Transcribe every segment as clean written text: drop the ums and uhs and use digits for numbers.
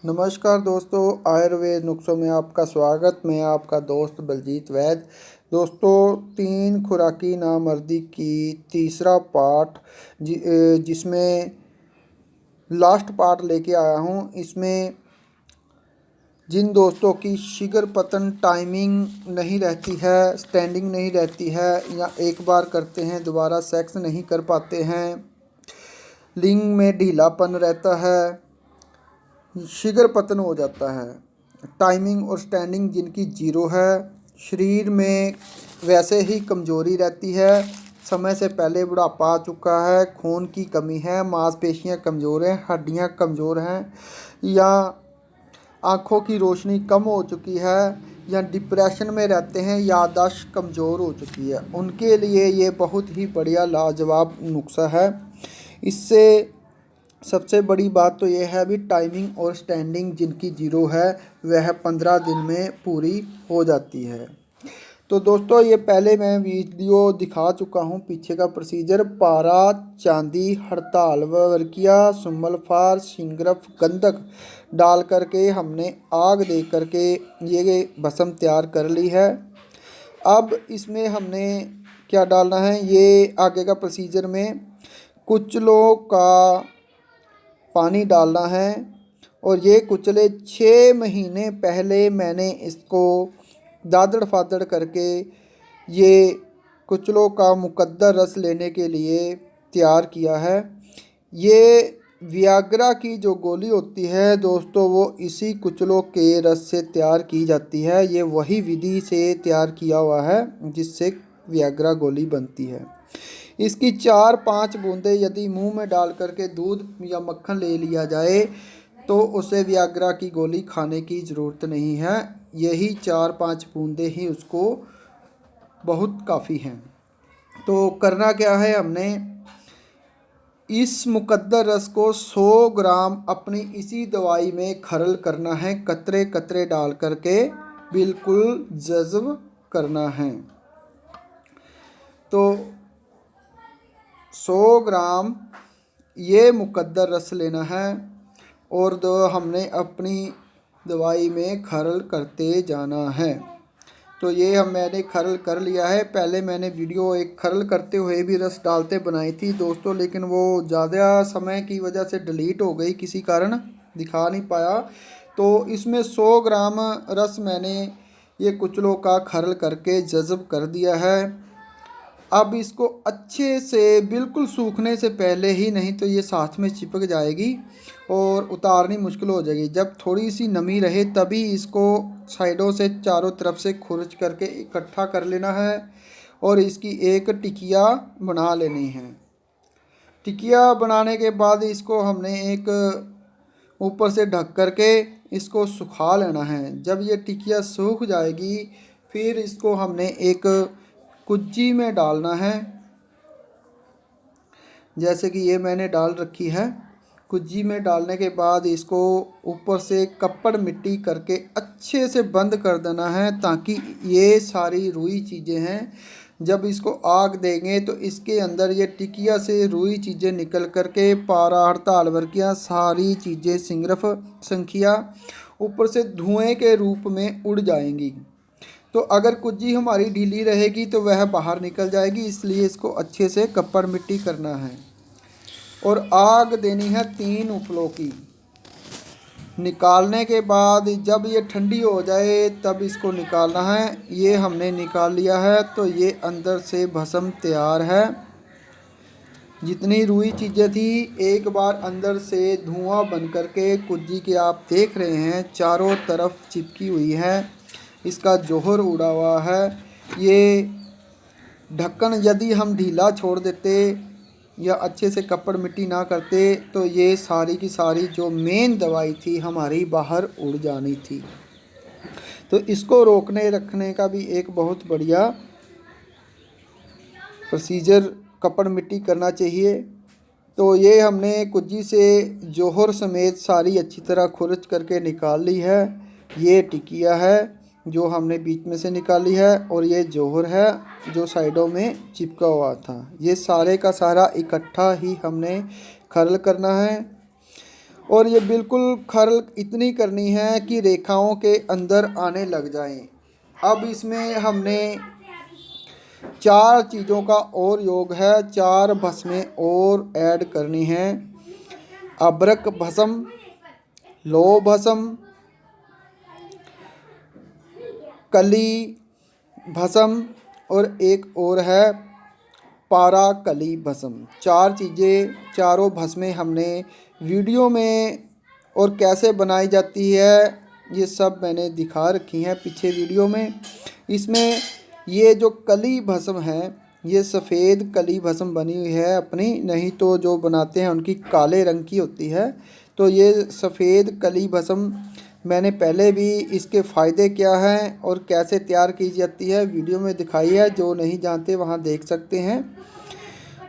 नमस्कार दोस्तों, आयुर्वेद नुस्खों में आपका स्वागत। मैं आपका दोस्त बलजीत वैद। दोस्तों, 3 खुराकी नामर्दी की तीसरा पार्ट जिसमें लास्ट पार्ट लेके आया हूँ। इसमें जिन दोस्तों की शिगर पतन टाइमिंग नहीं रहती है, स्टैंडिंग नहीं रहती है, या एक बार करते हैं दोबारा सेक्स नहीं कर पाते हैं, लिंग में ढीलापन रहता है, शिगर पतन हो जाता है, टाइमिंग और स्टैंडिंग जिनकी जीरो है, शरीर में वैसे ही कमज़ोरी रहती है, समय से पहले बुढ़ापा आ चुका है, खून की कमी है, मांसपेशियां कमज़ोर हैं, हड्डियां कमज़ोर हैं, या आँखों की रोशनी कम हो चुकी है, या डिप्रेशन में रहते हैं, याददाश्त कमज़ोर हो चुकी है, उनके लिए ये बहुत ही बढ़िया लाजवाब नुस्खा है। इससे सबसे बड़ी बात तो यह है भी टाइमिंग और स्टैंडिंग जिनकी जीरो है वह 15 दिन में पूरी हो जाती है। तो दोस्तों, ये पहले मैं वीडियो दिखा चुका हूँ पीछे का प्रोसीजर। पारा, चांदी, हड़ताल, वर्किया, सुमलफार, सिंगरफ, गंधक डाल करके हमने आग दे करके ये भस्म तैयार कर ली है। अब इसमें हमने क्या डालना है, ये आगे का प्रोसीजर में कुचलों का पानी डालना है। और ये कुचले 6 महीने पहले मैंने इसको दादड़ फादड़ करके ये कुचलों का मुकद्दर रस लेने के लिए तैयार किया है। ये वियाग्रा की जो गोली होती है दोस्तों, वो इसी कुचलों के रस से तैयार की जाती है। ये वही विधि से तैयार किया हुआ है जिससे वियाग्रा गोली बनती है। इसकी 4-5 बूंदें यदि मुंह में डाल करके दूध या मक्खन ले लिया जाए तो उसे वियाग्रा की गोली खाने की ज़रूरत नहीं है। यही 4-5 बूंदें ही उसको बहुत काफ़ी हैं। तो करना क्या है, हमने इस मुकद्दर रस को 100 ग्राम अपनी इसी दवाई में खरल करना है, कतरे कतरे डाल करके बिल्कुल जज़्ब करना है। तो 100 ग्राम ये मुकद्दर रस लेना है और हमने अपनी दवाई में खरल करते जाना है। तो ये मैंने खरल कर लिया है। पहले मैंने वीडियो एक खरल करते हुए भी रस डालते बनाई थी दोस्तों, लेकिन वो ज़्यादा समय की वजह से डिलीट हो गई, किसी कारण दिखा नहीं पाया। तो इसमें 100 ग्राम रस मैंने ये कुचलों का खरल करके जज़ब कर दिया है। अब इसको अच्छे से बिल्कुल सूखने से पहले ही, नहीं तो ये साथ में चिपक जाएगी और उतारनी मुश्किल हो जाएगी। जब थोड़ी सी नमी रहे तभी इसको साइडों से चारों तरफ से खुरच करके इकट्ठा कर लेना है और इसकी एक टिकिया बना लेनी है। टिकिया बनाने के बाद इसको हमने एक ऊपर से ढक करके इसको सुखा लेना है। जब ये टिकिया सूख जाएगी फिर इसको हमने एक कुज्जी में डालना है, जैसे कि ये मैंने डाल रखी है। कुज्जी में डालने के बाद इसको ऊपर से कप्पड़ मिट्टी करके अच्छे से बंद कर देना है, ताकि ये सारी रुई चीज़ें हैं जब इसको आग देंगे तो इसके अंदर ये टिकिया से रुई चीज़ें निकल करके पारा, हड़ताल, वर्कियाँ सारी चीज़ें, सिंगरफ, संखिया ऊपर से धुएं के रूप में उड़ जाएंगी। तो अगर कुज्जी हमारी ढीली रहेगी तो वह बाहर निकल जाएगी, इसलिए इसको अच्छे से कप्पड़ मिट्टी करना है। और आग देनी है 3 उपलों की। निकालने के बाद जब ये ठंडी हो जाए तब इसको निकालना है। ये हमने निकाल लिया है तो ये अंदर से भस्म तैयार है। जितनी रुई चीज़ें थी एक बार अंदर से धुआं बन करके कुज्जी के आप देख रहे हैं चारों तरफ चिपकी हुई है, इसका जोहर उड़ा हुआ है। ये ढक्कन यदि हम ढीला छोड़ देते या अच्छे से कपड़ मिट्टी ना करते तो ये सारी की सारी जो मेन दवाई थी हमारी बाहर उड़ जानी थी। तो इसको रोकने रखने का भी एक बहुत बढ़िया प्रोसीजर कपड़ मिट्टी करना चाहिए। तो ये हमने कुज्जी से जोहर समेत सारी अच्छी तरह खुरच करके निकाल ली है। ये टिकिया है जो हमने बीच में से निकाली है और ये जोहर है जो साइडों में चिपका हुआ था। ये सारे का सारा इकट्ठा ही हमने खरल करना है और ये बिल्कुल खरल इतनी करनी है कि रेखाओं के अंदर आने लग जाएं। अब इसमें हमने 4 चीज़ों का और योग है, 4 भस्में और ऐड करनी हैं। अभ्रक भस्म, लौह भस्म, कली भस्म और एक और है पारा कली भस्म। 4 चीज़ें, चारों भस्में हमने वीडियो में और कैसे बनाई जाती है ये सब मैंने दिखा रखी हैं पीछे वीडियो में। इसमें ये जो कली भस्म है ये सफ़ेद कली भस्म बनी हुई है अपनी, नहीं तो जो बनाते हैं उनकी काले रंग की होती है। तो ये सफ़ेद कली भस्म मैंने पहले भी इसके फ़ायदे क्या हैं और कैसे तैयार की जाती है वीडियो में दिखाई है, जो नहीं जानते वहाँ देख सकते हैं।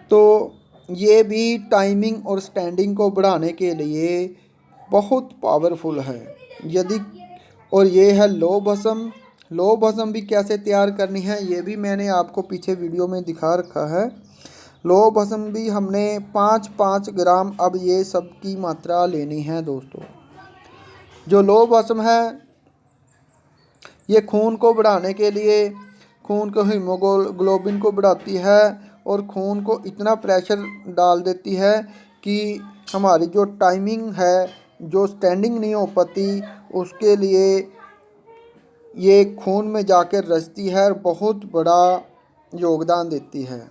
तो ये भी टाइमिंग और स्टैंडिंग को बढ़ाने के लिए बहुत पावरफुल है। यदि और ये है लौह भस्म। लौह भस्म भी कैसे तैयार करनी है ये भी मैंने आपको पीछे वीडियो में दिखा रखा है। लौह भस्म भी हमने 5-5 ग्राम अब ये सब की मात्रा लेनी है दोस्तों। जो लौह भस्म है ये खून को बढ़ाने के लिए, खून को हीमोग्लोबिन को बढ़ाती है और खून को इतना प्रेशर डाल देती है कि हमारी जो टाइमिंग है, जो स्टैंडिंग नहीं हो पाती, उसके लिए ये खून में जाकर रचती है और बहुत बड़ा योगदान देती है।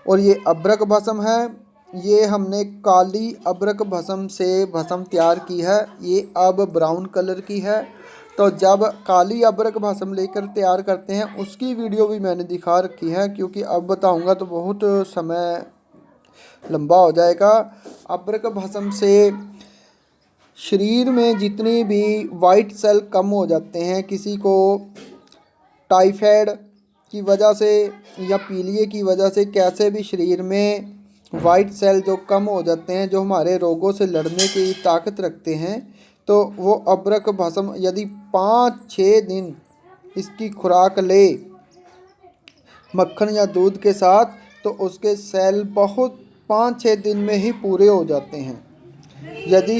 और ये अभ्रक भस्म है, ये हमने काली अभ्रक भस्म से भस्म तैयार की है। ये अब ब्राउन कलर की है। तो जब काली अभ्रक भस्म लेकर तैयार करते हैं उसकी वीडियो भी मैंने दिखा रखी है, क्योंकि अब बताऊंगा तो बहुत समय लंबा हो जाएगा। अभ्रक भस्म से शरीर में जितनी भी वाइट सेल कम हो जाते हैं, किसी को टाइफाइड की वजह से या पीलिए की वजह से कैसे भी शरीर में वाइट सेल जो कम हो जाते हैं, जो हमारे रोगों से लड़ने की ताकत रखते हैं, तो वो अभ्रक भस्म यदि 5-6 दिन इसकी खुराक ले मक्खन या दूध के साथ, तो उसके सेल बहुत 5-6 दिन में ही पूरे हो जाते हैं। यदि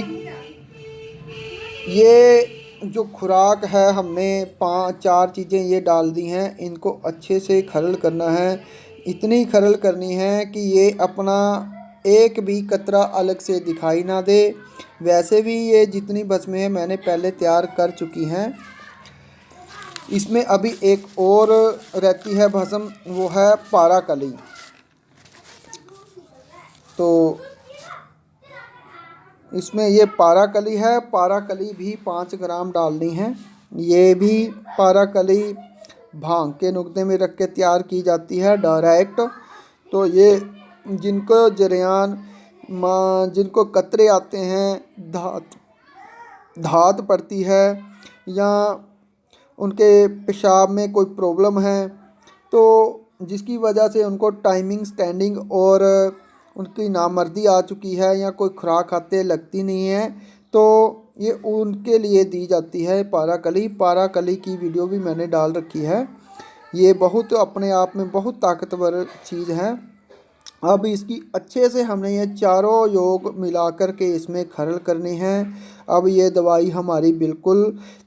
ये जो खुराक है हमने 5-4 चीज़ें ये डाल दी हैं, इनको अच्छे से खरल करना है। इतनी खरल करनी है कि ये अपना एक भी कतरा अलग से दिखाई ना दे। वैसे भी ये जितनी भस्में हैं मैंने पहले तैयार कर चुकी हैं। इसमें अभी एक और रहती है भस्म, वो है पारा कली। तो इसमें ये पारा कली है, पारा कली भी 5 ग्राम डालनी है। ये भी पारा कली भांग के नुक्ते में रख के तैयार की जाती है डायरेक्ट। तो ये जिनको जरियान जिनको कतरे आते हैं, धात पड़ती है या उनके पेशाब में कोई प्रॉब्लम है, तो जिसकी वजह से उनको टाइमिंग स्टैंडिंग और उनकी नामर्दी आ चुकी है या कोई खुराक खाते लगती नहीं है, तो ये उनके लिए दी जाती है पारा कली। पारा कली की वीडियो भी मैंने डाल रखी है। ये बहुत अपने आप में बहुत ताकतवर चीज़ है। अब इसकी अच्छे से हमने ये चारों योग मिला कर के इसमें खरल करनी है। अब ये दवाई हमारी बिल्कुल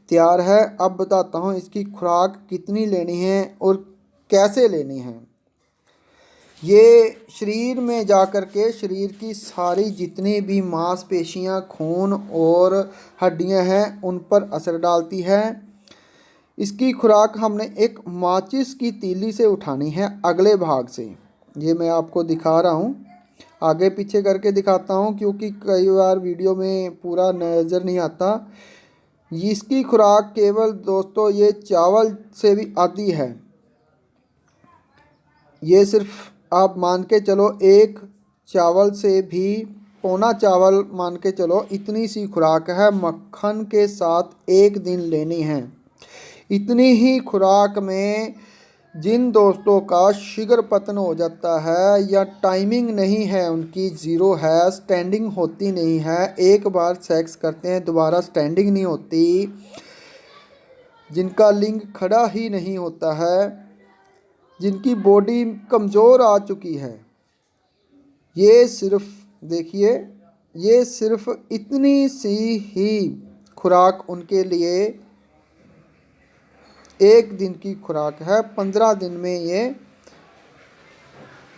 तैयार है। अब बताता हूँ इसकी खुराक कितनी लेनी है और कैसे लेनी है। ये शरीर में जा कर के शरीर की सारी जितनी भी मांसपेशियाँ, खून और हड्डियाँ हैं उन पर असर डालती है। इसकी खुराक हमने एक माचिस की तीली से उठानी है, अगले भाग से। ये मैं आपको दिखा रहा हूँ, आगे पीछे करके दिखाता हूँ क्योंकि कई बार वीडियो में पूरा नज़र नहीं आता। इसकी खुराक केवल दोस्तों ये चावल से भी आती है। ये सिर्फ आप मान के चलो एक चावल से भी पौना चावल मान के चलो, इतनी सी खुराक है। मक्खन के साथ एक दिन लेनी है। इतनी ही खुराक में जिन दोस्तों का शुगर पतन हो जाता है या टाइमिंग नहीं है, उनकी ज़ीरो है, स्टैंडिंग होती नहीं है, एक बार सेक्स करते हैं दोबारा स्टैंडिंग नहीं होती, जिनका लिंग खड़ा ही नहीं होता है, जिनकी बॉडी कमज़ोर आ चुकी है, ये सिर्फ देखिए ये सिर्फ इतनी सी ही खुराक उनके लिए एक दिन की खुराक है। 15 दिन में ये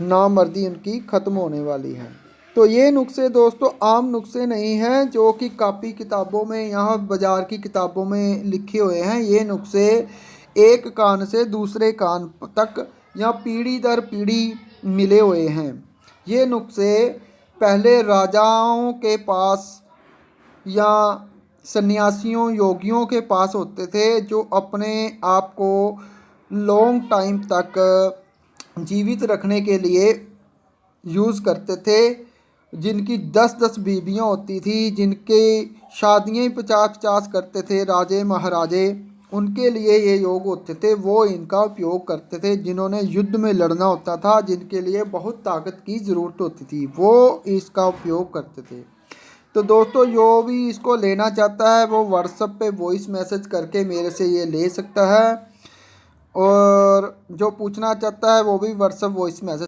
नामर्दी उनकी ख़त्म होने वाली है। तो ये नुस्खे दोस्तों आम नुस्खे नहीं हैं जो कि कापी किताबों में यहाँ बाज़ार की किताबों में लिखे हुए हैं। ये नुस्खे एक कान से दूसरे कान तक या पीढ़ी दर पीढ़ी मिले हुए हैं। ये नुस्खे पहले राजाओं के पास या सन्यासियों योगियों के पास होते थे जो अपने आप को लॉन्ग टाइम तक जीवित रखने के लिए यूज़ करते थे, जिनकी 10-10 बीवियाँ होती थी, जिनके शादियाँ ही 50-50 करते थे राजे महाराजे, उनके लिए ये योग होते थे। वो इनका उपयोग करते थे। जिन्होंने युद्ध में लड़ना होता था, जिनके लिए बहुत ताकत की ज़रूरत होती थी, वो इसका उपयोग करते थे। तो दोस्तों जो भी इसको लेना चाहता है वो व्हाट्सएप पे वॉइस मैसेज करके मेरे से ये ले सकता है, और जो पूछना चाहता है वो भी व्हाट्सएप वॉइस मैसेज